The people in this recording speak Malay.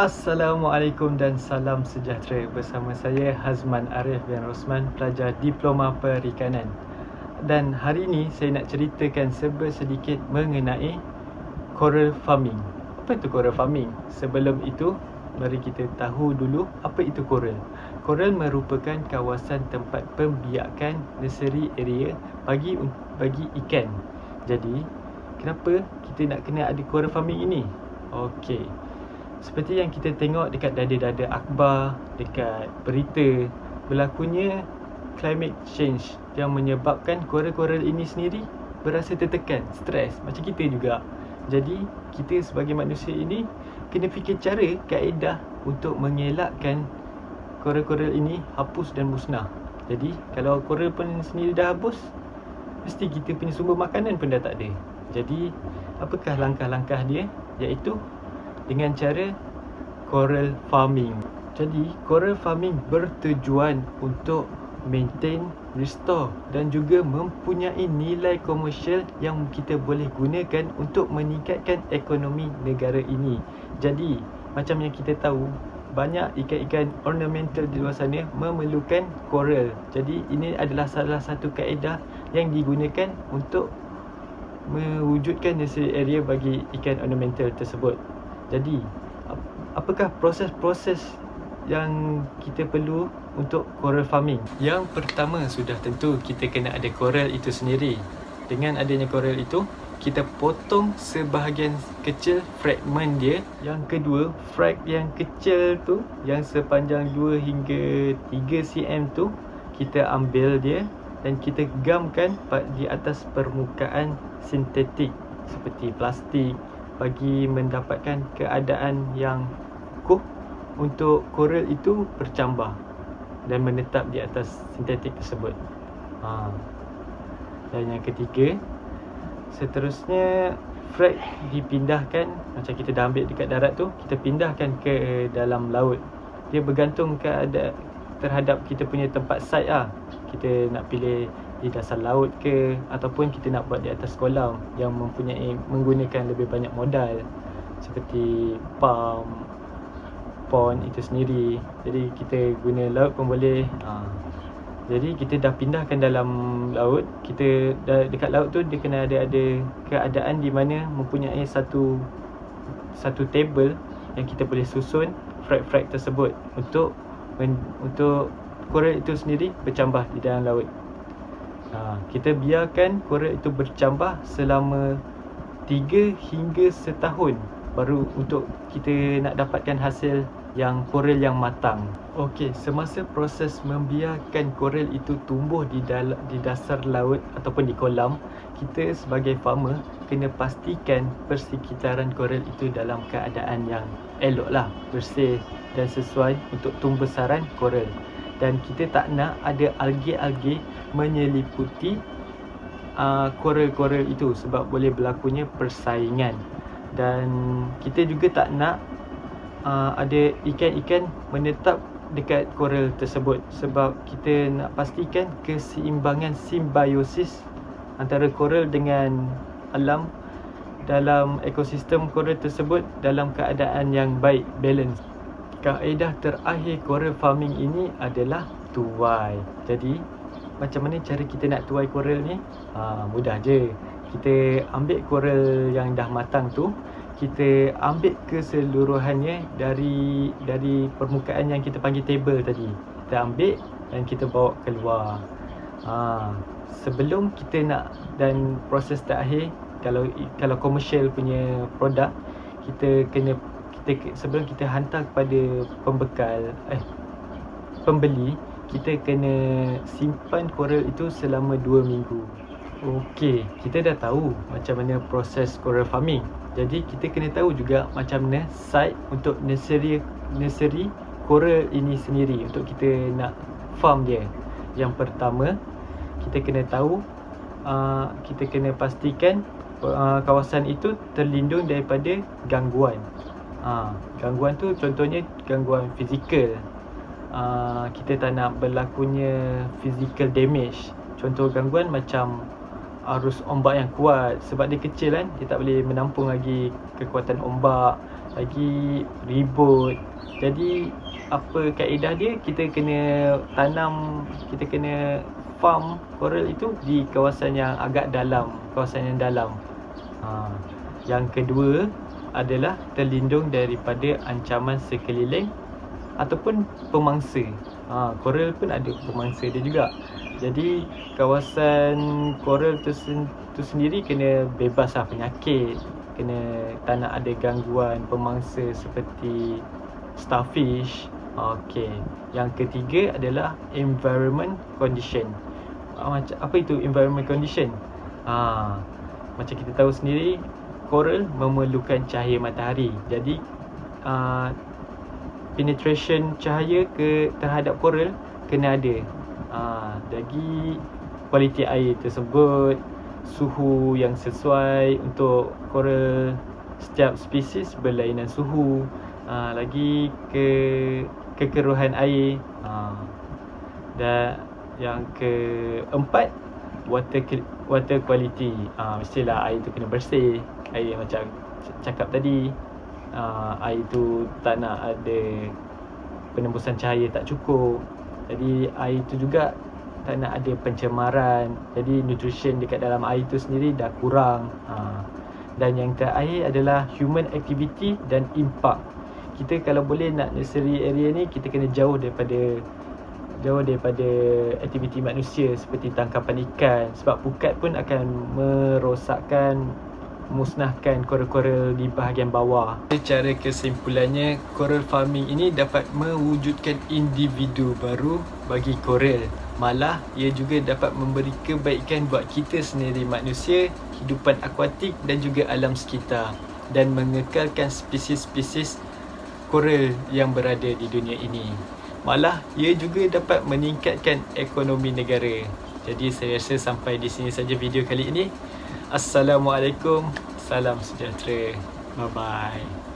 Assalamualaikum dan salam sejahtera. Bersama saya Hazman Arif bin Rosman, pelajar Diploma Perikanan. Dan hari ini saya nak ceritakan sedikit mengenai coral farming. Apa itu coral farming? Sebelum itu, mari kita tahu dulu apa itu coral. Coral merupakan kawasan tempat pembiakan nursery area bagi ikan. Jadi, kenapa kita nak kena ada coral farming ini? Okey. Seperti yang kita tengok dekat dada-dada akhbar, dekat berita, berlakunya climate change yang menyebabkan coral-coral ini sendiri berasa tertekan, stres macam kita juga. Jadi kita sebagai manusia ini kena fikir cara, kaedah untuk mengelakkan coral-coral ini hapus dan musnah. Jadi kalau coral pun sendiri dah hapus, mesti kita punya sumber makanan pun dah tak ada. Jadi apakah langkah-langkah dia? Iaitu dengan cara coral farming. Jadi coral farming bertujuan untuk maintain, restore dan juga mempunyai nilai komersial yang kita boleh gunakan untuk meningkatkan ekonomi negara ini. Jadi macam yang kita tahu, banyak ikan-ikan ornamental di luar sana memerlukan coral. Jadi ini adalah salah satu kaedah yang digunakan untuk mewujudkan nursery area bagi ikan ornamental tersebut. Jadi, apakah proses-proses yang kita perlu untuk coral farming? Yang pertama, sudah tentu kita kena ada coral itu sendiri. Dengan adanya coral itu, kita potong sebahagian kecil fragmen dia. Yang kedua, frag yang kecil tu, yang sepanjang 2 hingga 3 cm tu, kita ambil dia dan kita gamkan di atas permukaan sintetik seperti plastik, bagi mendapatkan keadaan yang kukuh untuk coral itu bercambah dan menetap di atas sintetik tersebut. Dan yang ketiga, seterusnya frag dipindahkan. Macam kita dah ambil dekat darat tu, kita pindahkan ke dalam laut. Dia bergantung terhadap kita punya tempat site lah. Kita nak pilih di dasar laut ke, ataupun kita nak buat di atas kolam yang menggunakan lebih banyak modal, seperti pond itu sendiri. Jadi kita guna laut pun boleh. Jadi kita dah pindahkan dalam laut. Kita dekat laut tu dia kena ada keadaan di mana mempunyai satu table yang kita boleh susun frag-frag tersebut untuk coral itu sendiri bercambah di dalam laut. Kita biarkan coral itu bercambah selama 3 hingga setahun baru untuk kita nak dapatkan hasil yang coral yang matang. Okey, semasa proses membiarkan coral itu tumbuh di dasar laut ataupun di kolam, kita sebagai farmer kena pastikan persekitaran coral itu dalam keadaan yang elok lah, bersih dan sesuai untuk tumbesaran coral. Dan kita tak nak ada alge-alge menyeliputi coral-coral itu, sebab boleh berlakunya persaingan. Dan kita juga tak nak ada ikan-ikan menetap dekat coral tersebut, sebab kita nak pastikan keseimbangan simbiosis antara coral dengan alam dalam ekosistem coral tersebut dalam keadaan yang baik, balance. Kaedah terakhir coral farming ini adalah tuai. Jadi macam mana cara kita nak tuai coral ni? Mudah je. Kita ambil coral yang dah matang tu, kita ambil keseluruhannya dari permukaan yang kita panggil table tadi. Kita ambil dan kita bawa keluar. Sebelum kita nak, dan proses terakhir, kalau komersial punya produk, sebelum kita hantar kepada pembeli, kita kena simpan coral itu selama 2 minggu. Okey, kita dah tahu macam mana proses coral farming. Jadi kita kena tahu juga macam mana site untuk nursery coral ini sendiri, untuk kita nak farm dia. Yang pertama, kita kena tahu, kita kena pastikan kawasan itu terlindung daripada gangguan. Gangguan tu contohnya gangguan fizikal. Kita tak nak berlakunya physical damage. Contoh gangguan macam arus ombak yang kuat, sebab dia kecil kan, dia tak boleh menampung lagi kekuatan ombak. lagi ribut. Jadi apa kaedah dia, kita kena tanam, kita kena farm coral itu di kawasan yang agak dalam, kawasan yang dalam. Yang kedua adalah terlindung daripada ancaman sekeliling ataupun pemangsa. Coral pun ada pemangsa dia juga. Jadi kawasan coral tu sendiri kena bebas penyakit, kena tak nak ada gangguan pemangsa seperti starfish. Okey. Yang ketiga adalah environment condition. Macam apa itu environment condition? Macam kita tahu sendiri, coral memerlukan cahaya matahari. Jadi penetration cahaya terhadap coral kena ada. Lagi kualiti air tersebut, suhu yang sesuai untuk coral, setiap spesies berlainan suhu. Lagi kekeruhan air. Dan yang keempat, water quality. Mestilah air tu kena bersih. Air macam cakap tadi, air tu tak nak ada penembusan cahaya tak cukup. Jadi air tu juga tak nak ada pencemaran. Jadi nutrition dekat dalam air tu sendiri dah kurang. Dan yang terakhir adalah human activity dan impact. Kita kalau boleh nak nursery area ni, kita kena jauh daripada aktiviti manusia seperti tangkapan ikan. Sebab pukat pun akan musnahkan coral-coral di bahagian bawah. Secara kesimpulannya, coral farming ini dapat mewujudkan individu baru bagi coral. Malah, ia juga dapat memberi kebaikan buat kita sendiri manusia, hidupan akuatik dan juga alam sekitar, dan mengekalkan spesies-spesies coral yang berada di dunia ini. Malah, ia juga dapat meningkatkan ekonomi negara. Jadi saya rasa sampai di sini saja video kali ini. Assalamualaikum, salam sejahtera. Bye-bye.